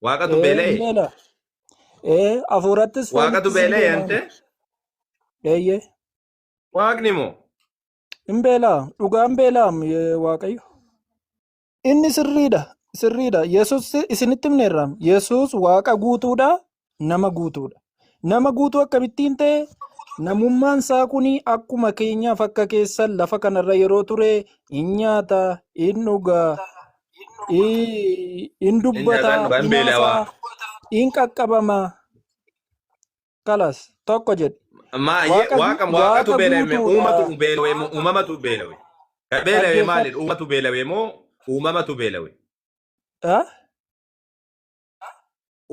Waaqatu beela'e. Imbeela. Afuurattis Waaqatu foonittis beela'e imbeela. ante. Eeyyee. Waaqni moo? Imbeela. Dhugaan beelaam Waaqayyo. Inni sirriidha. Sirriidha. Yesus isinitti himneerraam. Yesus Waaqa guutuudha. Nama guutuudha. Nama guutuu akkamittiin ta'e namummaan isaa kuni akkuma keenyaaf akka keessan lafa kanarra yeroo ture in nyaata, in dhugaa, in Inni nyaataan dubbata, dhugaan in beela'aa. haasa'aa, in qaqqabama. Kalas tokko jedhe. Waaqatu Waaqa beela'e guutuudha. uumatu beela'e moo uumamatu beela'e? Kan beela'e maalidha? Dhaggeeffadhu. Uumatu beela'e moo uumamatu beela'e? Ah?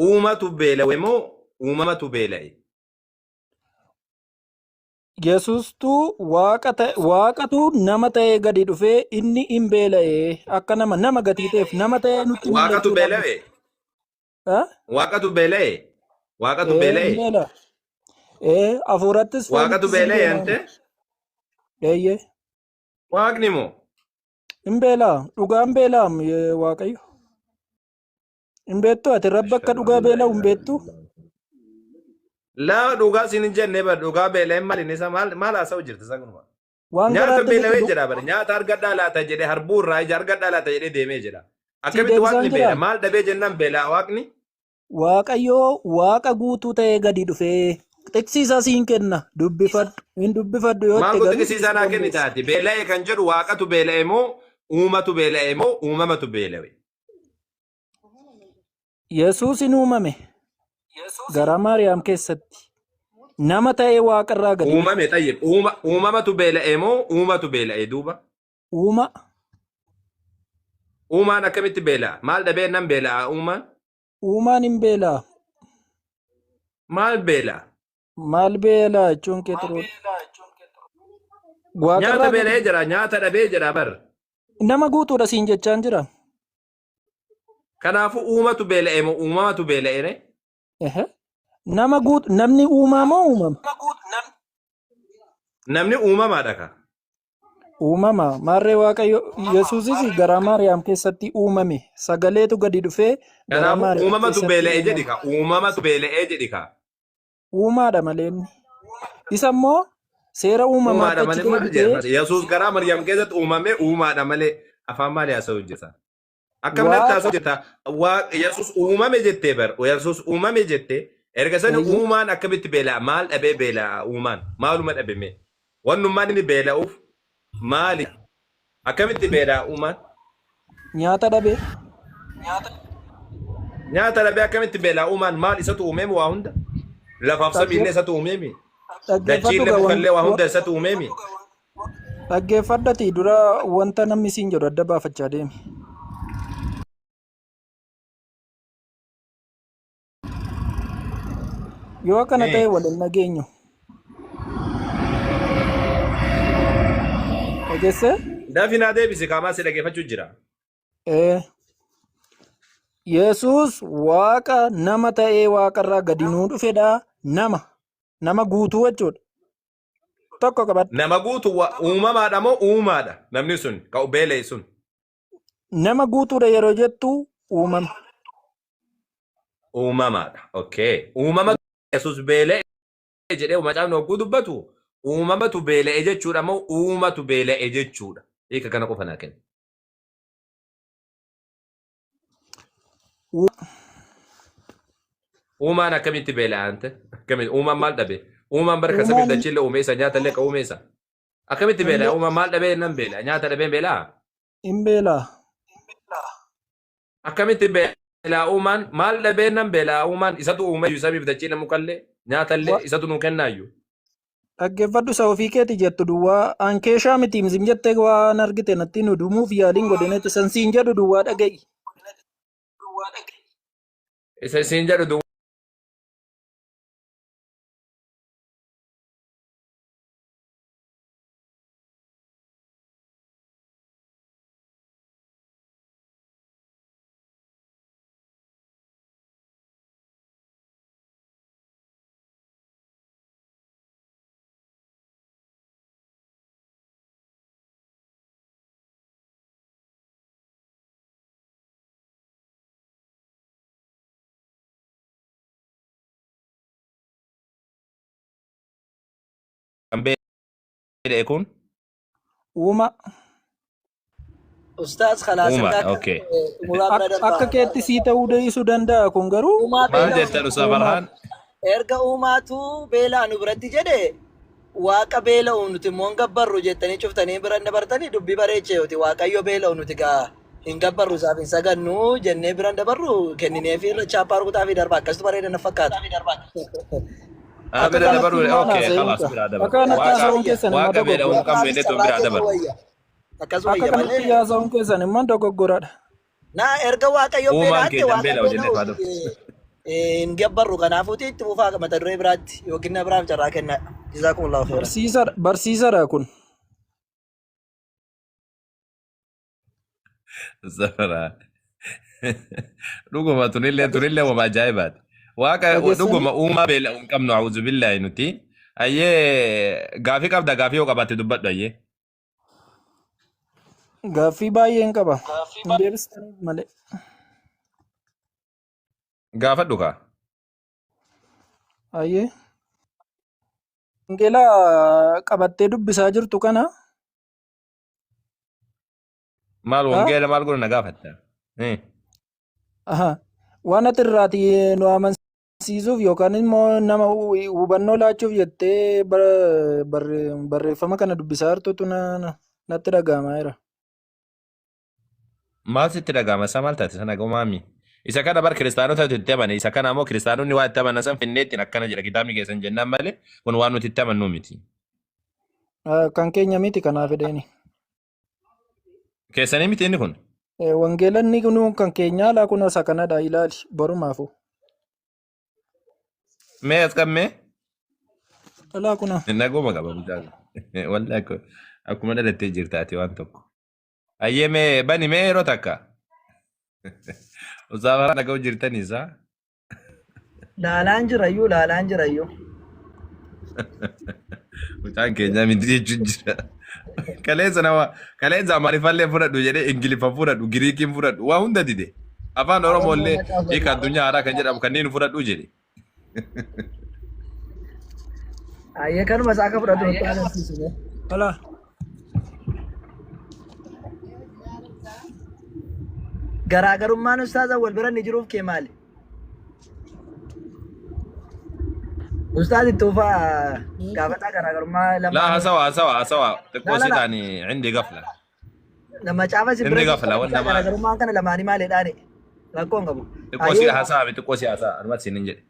Uumatu beela'e moo uumamatu beela'e? Yesustuu waaqatu nama ta'ee gadi dhufee inni hin beela'e akka nama gatii ta'eef nama ta'ee nutti Waaqatu mul'achuudhaaf dhufe. beela'e? Ah? Waaqatu beela'e? Waaqatu Hin beela'e? beela. Afuurattis Waaqatu foonittis hin beela'e beela. ante? Eeyyee. Waaqni moo? Hin beelaa. Dhugaan beelaam Waaqayyo. Hin beektu ati rabbi akka dhugaa beela'u hin beektu. Laa dhugaa siin hin jenne bara dhugaa beela'e maaliin isa maal haasa'u jirti isa kunuma? Waan Nyaata garaatti beela'ee siqu jedha bara nyaata argadhaa laata jedhee harbuu irraa ija argadhaa laata jedhee deemee jedha. si Akkamitti waaqni deebisaan beela? jira. Maal dhabee jennaan beelaa waaqni? Waaqayyoo waaqa guutuu ta'ee gadi dhufee xiqsiisaa siin kenna. Dubbifadhu. Hin dubbifadhu yoo Maal ta'e gooti garuu kisiisaa naa kenni dandeessa. taati? Beela'e kan jedhu waaqatu beela'e moo uumatu beela'e moo uumamatu beela'e? Yesuus hin uumame garaa Maariyaam keessatti. Nama ta'ee waaqarraa gadi dhufe. Uumame tayyib uumamatu beela'e moo uumatu beela'e duuba? Uuma. Uumaan akkamitti beela'a? Maal dhabee nan beela'a uumaan? Uumaan hin beelaa. Maal beela'a? Maal beelaa jechuun kee turuudha. Nyaata Waaqarraa gadi beela'ee jira nyaata dhabee jira bar. nama guutuudha siin jechaan jira. Kanaafuu uumatu beela'e moo uumamatu beela'e? Ehe. Nama guutu namni uumaa moo uumama? Namni uumamaadha ka. Uumama. Maarree Waaqayyo Yesuusis garaa Maariyaam keessatti uumame. Sagaleetu gadi dhufee garaa Kanaafuu Maariyaam uumamatu keessatti beela'e jedhi uumame. ka. Uumamatu beela'ee jedhi ka. Uumaadha malee inni. Isa immoo seera uumamaatti Uumaadha achi malee maal deebitee jedhama? Yesuus garaa Maryam keessatti uumame uumaadha malee afaan maali haasa'u hojjeta? Akkamnatti waaqa haasa'u hojjeta? Yesuus uumame jettee bar. Yesuus uumame jettee erga sani eeyyee uumaan akkamitti beela'a? Maal dhabee beela'a uumaan? Maaluma dhabeme? Wannummaan inni beela'uuf maali? Akkamitti beela'a uumaan? nyaata dhabee. Nyaata dhabee akkamitti beela'a uumaan? Maal isatu uumeemi waa hunda? Lafaaf samiillee isatu uumeemi? Dhaggeeffadhu Dachiillee mukallee waa hunda isatu uumeemi? dhaggeeffadhati dura wanta namni siin jedhu adda baafachaa deemi. Yoo akkana ta'e waliin nageenyu. Dhageessee? Daafi naa deebisi qaamaa si dhaggeeffachuu jira. Yesuus waaqa nama ta'ee waaqarraa gadi nuu dhufedha. Nama guutuu jechuudha. Tokko qabadhu. Nama guutu uumamaadha moo uumaadha? Namni sun ka beela'e sun. Nama guutuudha yeroo jettu uumama. Uumamaadha. Okay. Uumama Yesuus beela'e jedhee macaafni hogguu dubbatu uumamatu beela'e jechuudha moo uumatu beela'e jechuudha? Hiika kana qofa naa kenna. Uumaan akkamitti beela'a ante? Akkamitti uumaan maal dhabe? Uumaan barka samiif Uumaan dachiillee uume isa nyaata illee ka uume isa. Akkamitti beela'a? hin Uumaan maal dhabee nan beela'a? Nyaata dhabee beela'a? beelaa. Akkamitti beela'a uumaan maal dhabee nan beela'a uumaan isatu uume iyyuu samiif dachiillee mukallee nyaata illee isatu nuu kennaayyuu. Dhaggeeffadhu isa ofii keeti jettu duwwaa ankeeshaa miti mizim jettee waan argite natti nu dumuuf yaaliin godhinetti san siin jedhu duwwaa dhaga'i. Isa siin jedhu يكون Uuma. Ustaz خلاص أوما إنك أوكي muraabra Akka darbaa. keetti sii ta'uu dhiisuu danda'a kun garuu Uumaa ما beelaa جت أستاذ فرحان erga uumaatu beelaa nu biratti jedhe waaqa beela'u nuti immoo hin gabbarru jettanii cuftanii bira dabartanii dubbii bareecheeti waaqayyo beela'u nuti gaa hin gabbarru isaaf hin sagannu jennee bira dabarru kenninee fi chaappaa rukutaa fi darbaa akkasitti bareeda na fakkaata. أنا akka بدي kanatti أدبر immoo أوكي haasa'uu خلاص qaba. بدي أدبر Akka kanatti haasa'uun keessan immoo واقع بيد dogoggoradha. أم كم بيد تو بدي أدبر Akkas Akka wayya kanatti malee. haasa'uun keessan immoo dogoggoradha. Naa erga waaqayyo Uumaan beelaatte keenya waaqa beela'u jennee beela'u hin gabbarru kanaafuu itti fufaa mata duree biraatti yookiin na biraaf carraa kennaa. Jazaakumullahu khairan. Barsiisaadha kun. زفرة رقم تونيلي وما جايبات واقع Dhageessanii رقم أوما بيل أم كم نعوذ بالله نتي أيه غافي كاب دا غافي وكابات دبت دا أيه gaaffii baay'een qaba. Hin deebistaniif malee. غافت دوكا Ayyee. Wangeelaa qabattee dubbisaa jirtu kana. مال haa? وانجيل مال قولنا غافت إيه Aha. Waan ati irraatii nu amansiisuuf yookaan immoo nama hubannoo laachuuf jettee barreeffama kana dubbisaa jirtutu natti dhaga'amaa jira. maal sitti dhaga'ama isaa maal taate sana gomami isa kana bar kiristaanota itti amane isa kana ammoo kiristaanonni waa itti amanan san finneettiin akkana jedha kitaabni keessan jennaan malee kun waan nuti itti amannu miti Kan keenya miti kanaaf fedheeni. keessanii miti inni kun Wangeelanni kun kan keenyaa laa kun isa kanadha ilaali borumaafu. mee as qammee Laa kuna. nagoma qaba bulchaa wallahi akkuma dhalattee jirtaati waan tokko ayyee mee bani mee yeroo takka usaafara dhaga'u jirtaniisa Laalaan jirayyuu laalaan jirayyuu. mucaan keenyaa miti jechuun jira kaleessa amaariffallee fudhadhu jedhee ingiliffa fudhadhu giriikiin fudhadhu waa hunda dide afaan oromollee hiika addunyaa haaraa kan jedhamu kanneen fudhadhu jedhe Ayyee kanuma isaa akka fudhatu nutti agarsiisu. Alaa. Garaagarummaan ustaaza wal bira ni jiruuf kee maali? Ustaaz ittufaa gaafadhaa garaagarummaa لا lamaan هسوا تقوسي تاني عندي قفلة nama caafa si عندي bira قفلة وانا ما garaagarummaan kana lamaanii maalidhaani? Rakkoon qabu. تقوسي هسا بتقوسي هسا انا ما تسينين